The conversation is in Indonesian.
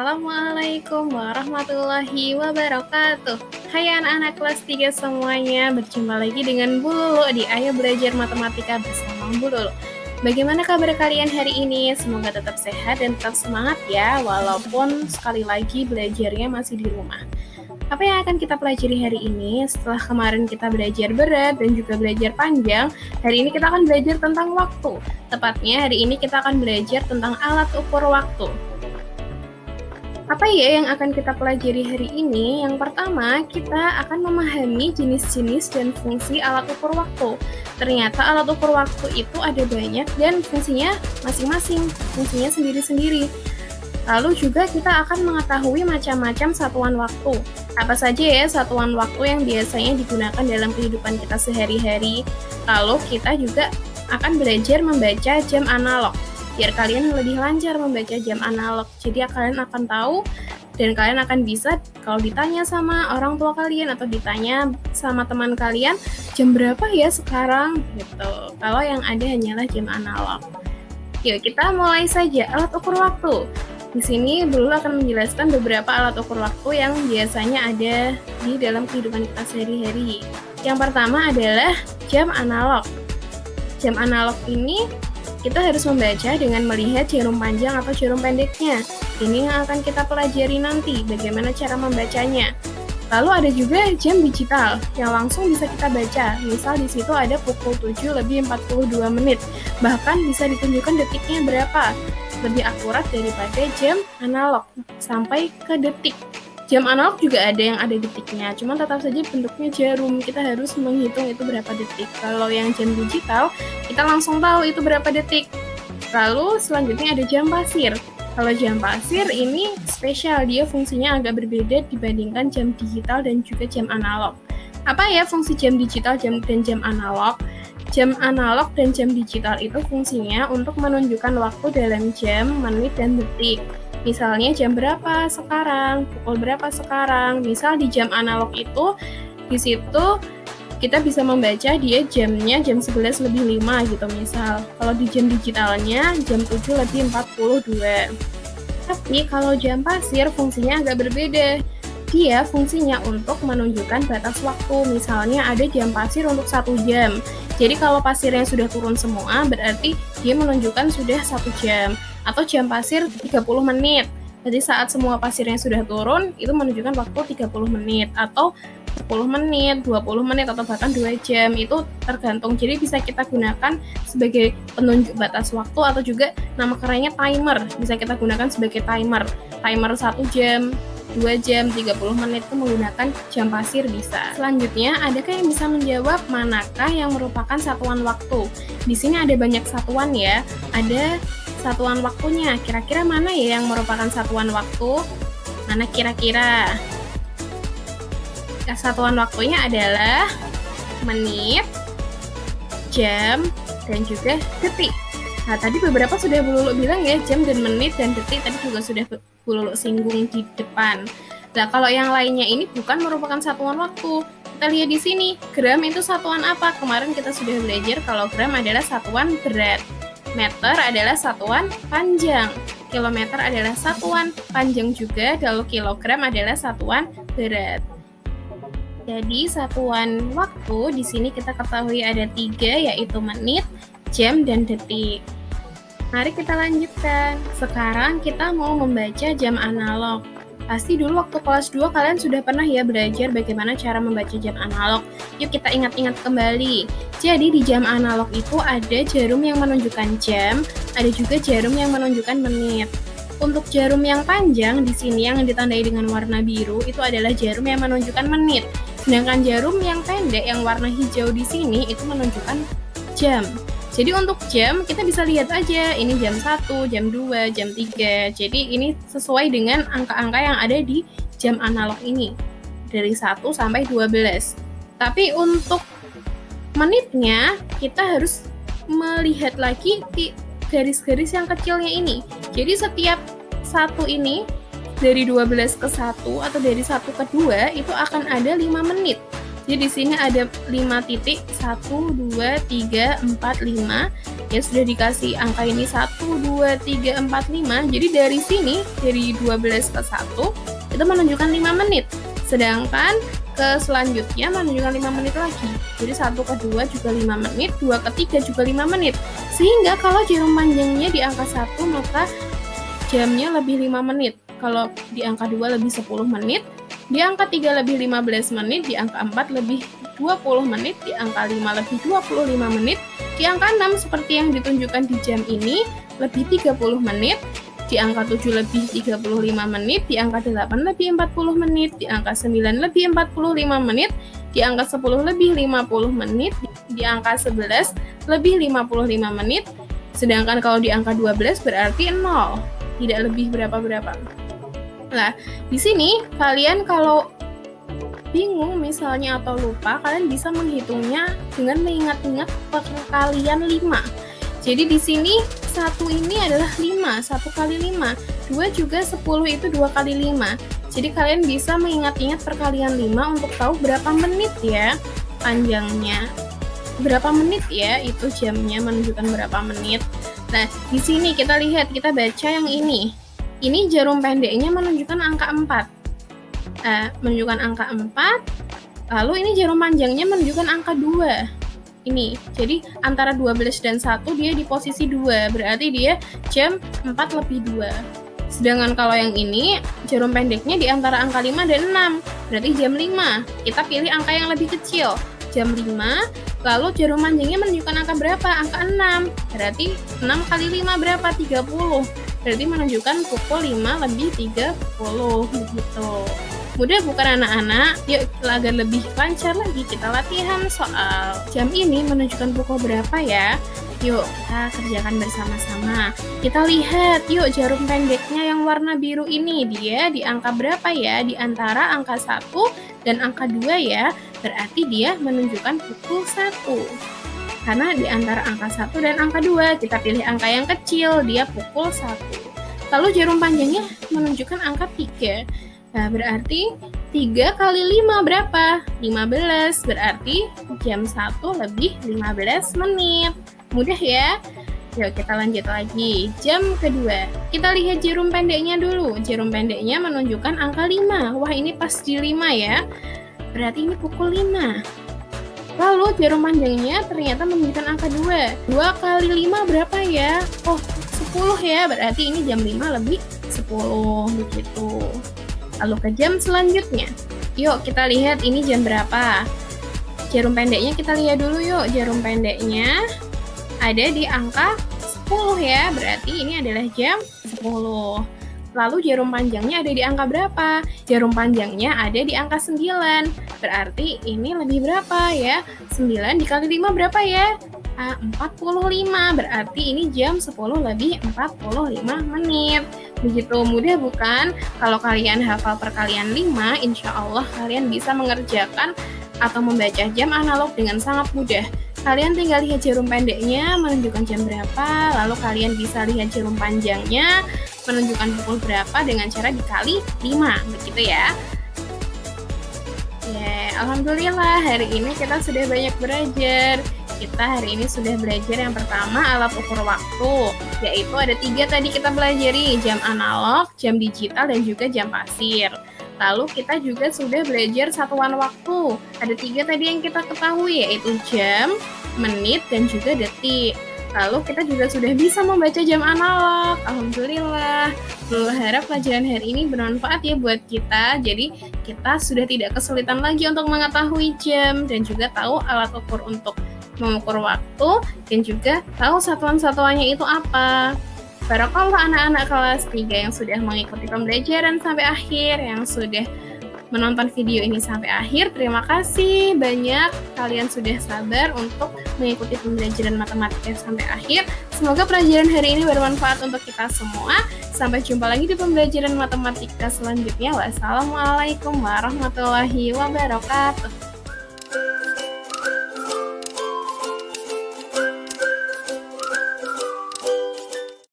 Assalamualaikum warahmatullahi wabarakatuh. Hai anak-anak kelas 3 semuanya, berjumpa lagi dengan Bu Lulu di Ayo Belajar Matematika bersama Bu Lulu. Bagaimana kabar kalian hari ini? Semoga tetap sehat dan tetap semangat ya, walaupun sekali lagi belajarnya masih di rumah. Apa yang akan kita pelajari hari ini? Setelah kemarin kita belajar berat dan juga belajar panjang, hari ini kita akan belajar tentang waktu. Tepatnya hari ini kita akan belajar tentang alat ukur waktu. Apa ya yang akan kita pelajari hari ini? Yang pertama, kita akan memahami jenis-jenis dan fungsi alat ukur waktu. Ternyata alat ukur waktu itu ada banyak dan fungsinya masing-masing, fungsinya sendiri-sendiri. Lalu juga kita akan mengetahui macam-macam satuan waktu. Apa saja ya satuan waktu yang biasanya digunakan dalam kehidupan kita sehari-hari. Lalu kita juga akan belajar membaca jam analog. Biar kalian lebih lancar membaca jam analog. Jadi kalian akan tahu dan kalian akan bisa kalau ditanya sama orang tua kalian atau ditanya sama teman kalian, jam berapa ya sekarang? Gitu. Kalau yang ada hanyalah jam analog. Yuk kita mulai saja alat ukur waktu. Di sini Bulu akan menjelaskan beberapa alat ukur waktu yang biasanya ada di dalam kehidupan kita sehari-hari. Yang pertama adalah jam analog. Jam analog ini kita harus membaca dengan melihat jarum panjang atau jarum pendeknya. Ini yang akan kita pelajari nanti, bagaimana cara membacanya. Lalu ada juga jam digital yang langsung bisa kita baca. Misal di situ ada pukul 7 lebih 42 menit. Bahkan bisa ditunjukkan detiknya berapa. Lebih akurat daripada jam analog sampai ke detik. Jam analog juga ada yang ada detiknya, cuman tetap saja bentuknya jarum. Kita harus menghitung itu berapa detik. Kalau yang jam digital, kita langsung tahu itu berapa detik. Lalu selanjutnya ada jam pasir. Kalau jam pasir ini spesial, dia fungsinya agak berbeda dibandingkan jam digital dan juga jam analog. Apa ya fungsi jam digital dan jam analog? Jam analog dan jam digital itu fungsinya untuk menunjukkan waktu dalam jam, menit, dan detik. Misalnya jam berapa sekarang, pukul berapa sekarang. Misal di jam analog itu, di situ kita bisa membaca dia jamnya jam 11 lebih 5 gitu misal. Kalau di jam digitalnya jam 7 lebih 42. Tapi kalau jam pasir fungsinya agak berbeda. Dia fungsinya untuk menunjukkan batas waktu. Misalnya ada jam pasir untuk 1 jam. Jadi kalau pasirnya sudah turun semua, berarti dia menunjukkan sudah 1 jam. Atau jam pasir 30 menit. Jadi saat semua pasirnya sudah turun, itu menunjukkan waktu 30 menit. Atau 10 menit, 20 menit, atau bahkan 2 jam. Itu tergantung. Jadi bisa kita gunakan sebagai penunjuk batas waktu atau juga nama kerennya timer. Bisa kita gunakan sebagai timer. Timer 1 jam, 2 jam, 30 menit itu menggunakan jam pasir bisa. Selanjutnya, adakah yang bisa menjawab manakah yang merupakan satuan waktu? Di sini ada banyak satuan ya. Ada satuan waktunya. Kira-kira mana ya yang merupakan satuan waktu? Mana kira-kira? Satuan waktunya adalah menit, jam, dan juga detik. Nah, tadi beberapa sudah Bu Lulu bilang ya, jam dan menit dan detik tadi juga sudah Bu Lulu singgung di depan. Nah, kalau yang lainnya ini bukan merupakan satuan waktu. Kita lihat di sini, gram itu satuan apa? Kemarin kita sudah belajar kalau gram adalah satuan berat. Meter adalah satuan panjang. Kilometer adalah satuan panjang juga, lalu kilogram adalah satuan berat. Jadi satuan waktu di sini kita ketahui ada 3, yaitu menit, jam, dan detik. Mari kita lanjutkan. Sekarang kita mau membaca jam analog. Pasti dulu waktu kelas 2 kalian sudah pernah ya belajar bagaimana cara membaca jam analog. Yuk kita ingat-ingat kembali. Jadi di jam analog itu ada jarum yang menunjukkan jam, ada juga jarum yang menunjukkan menit. Untuk jarum yang panjang di sini yang ditandai dengan warna biru itu adalah jarum yang menunjukkan menit. Sedangkan jarum yang pendek yang warna hijau di sini itu menunjukkan jam. Jadi untuk jam kita bisa lihat aja ini jam 1, jam 2, jam 3. Jadi ini sesuai dengan angka-angka yang ada di jam analog ini. Dari 1 sampai 12. Tapi untuk menitnya kita harus melihat lagi di garis-garis yang kecilnya ini. Jadi setiap satu ini dari 12 ke 1 atau dari 1 ke 2 itu akan ada 5 menit. Jadi di sini ada 5 titik, 1, 2, 3, 4, 5. Ya sudah dikasih angka ini 1, 2, 3, 4, 5. Jadi dari sini, dari 12 ke 1, itu menunjukkan 5 menit. Sedangkan ke selanjutnya menunjukkan 5 menit lagi. Jadi 1 ke 2 juga 5 menit, 2 ke 3 juga 5 menit. Sehingga kalau jarum panjangnya di angka 1, maka jamnya lebih 5 menit. Kalau di angka 2 lebih 10 menit, di angka 3 lebih 15 menit, di angka 4 lebih 20 menit, di angka 5 lebih 25 menit, di angka 6 seperti yang ditunjukkan di jam ini lebih 30 menit, di angka 7 lebih 35 menit, di angka 8 lebih 40 menit, di angka 9 lebih 45 menit, di angka 10 lebih 50 menit, di angka 11 lebih 55 menit, sedangkan kalau di angka 12 berarti 0, tidak lebih berapa-berapa. Nah, di sini kalian kalau bingung misalnya atau lupa, kalian bisa menghitungnya dengan mengingat-ingat perkalian 5. Jadi di sini 1 ini adalah 5, 1 kali 5. 2 juga 10 itu 2 kali 5. Jadi kalian bisa mengingat-ingat perkalian 5 untuk tahu berapa menit ya panjangnya. Berapa menit ya itu jamnya menunjukkan berapa menit. Nah, di sini kita lihat, kita baca yang ini. Ini jarum pendeknya menunjukkan angka 4. Menunjukkan angka 4. Lalu ini jarum panjangnya menunjukkan angka 2. Ini, jadi antara 12 dan 1 dia di posisi 2, berarti dia jam 4 lebih 2. Sedangkan kalau yang ini, jarum pendeknya di antara angka 5 dan 6, berarti jam 5. Kita pilih angka yang lebih kecil, jam 5, lalu jarum panjangnya menunjukkan angka berapa? Angka 6, berarti 6 kali 5 berapa? 30, berarti menunjukkan pukul 5 lebih 30, begitu. Mudah bukan anak-anak? Yuk agar lebih lancar lagi kita latihan soal. Jam ini menunjukkan pukul berapa ya? Yuk kita kerjakan bersama-sama. Kita lihat yuk jarum pendeknya yang warna biru ini dia di angka berapa ya? Di antara angka 1 dan angka 2 ya. Berarti dia menunjukkan pukul 1. Karena di antara angka 1 dan angka 2 kita pilih angka yang kecil, dia pukul 1. Lalu jarum panjangnya menunjukkan angka 3. Nah, berarti 3 kali 5 berapa? 15, berarti jam 1 lebih 15 menit. Mudah ya? Yuk kita lanjut lagi. Jam kedua. Kita lihat jarum pendeknya dulu. Jarum pendeknya menunjukkan angka 5. Wah, ini pas di 5 ya. Berarti ini pukul 5. Lalu jarum panjangnya ternyata menunjukkan angka 2. 2 kali 5 berapa ya? Oh, 10 ya. Berarti ini jam 5 lebih 10 begitu. Lalu ke jam selanjutnya. Yuk kita lihat ini jam berapa. Jarum pendeknya kita lihat dulu yuk. Jarum pendeknya ada di angka 10 ya. Berarti ini adalah jam 10. Lalu jarum panjangnya ada di angka berapa? Jarum panjangnya ada di angka 9. Berarti ini lebih berapa ya? 9 dikali 5 berapa ya? 45. Berarti ini jam 10 lebih 45 menit. Begitu mudah bukan? Kalau kalian hafal perkalian 5, insya Allah kalian bisa mengerjakan atau membaca jam analog dengan sangat mudah. Kalian tinggal lihat jarum pendeknya menunjukkan jam berapa, lalu kalian bisa lihat jarum panjangnya menunjukkan pukul berapa dengan cara dikali 5, begitu ya. Alhamdulillah hari ini kita sudah banyak belajar. Kita hari ini sudah belajar yang pertama alat ukur waktu, yaitu ada 3 tadi kita pelajari, jam analog, jam digital, dan juga jam pasir. Lalu kita juga sudah belajar satuan waktu, ada 3 tadi yang kita ketahui, yaitu jam, menit, dan juga detik. Lalu kita juga sudah bisa membaca jam analog. Alhamdulillah. Berharap pelajaran hari ini bermanfaat ya buat kita. Jadi kita sudah tidak kesulitan lagi untuk mengetahui jam dan juga tahu alat ukur untuk mengukur waktu dan juga tahu satuan-satuannya itu apa. Barakallah anak-anak kelas 3 yang sudah mengikuti pembelajaran sampai akhir, yang sudah menonton video ini sampai akhir. Terima kasih banyak, kalian sudah sabar untuk mengikuti pembelajaran matematika sampai akhir. Semoga pelajaran hari ini bermanfaat untuk kita semua. Sampai jumpa lagi di pembelajaran matematika selanjutnya. Wassalamualaikum warahmatullahi wabarakatuh.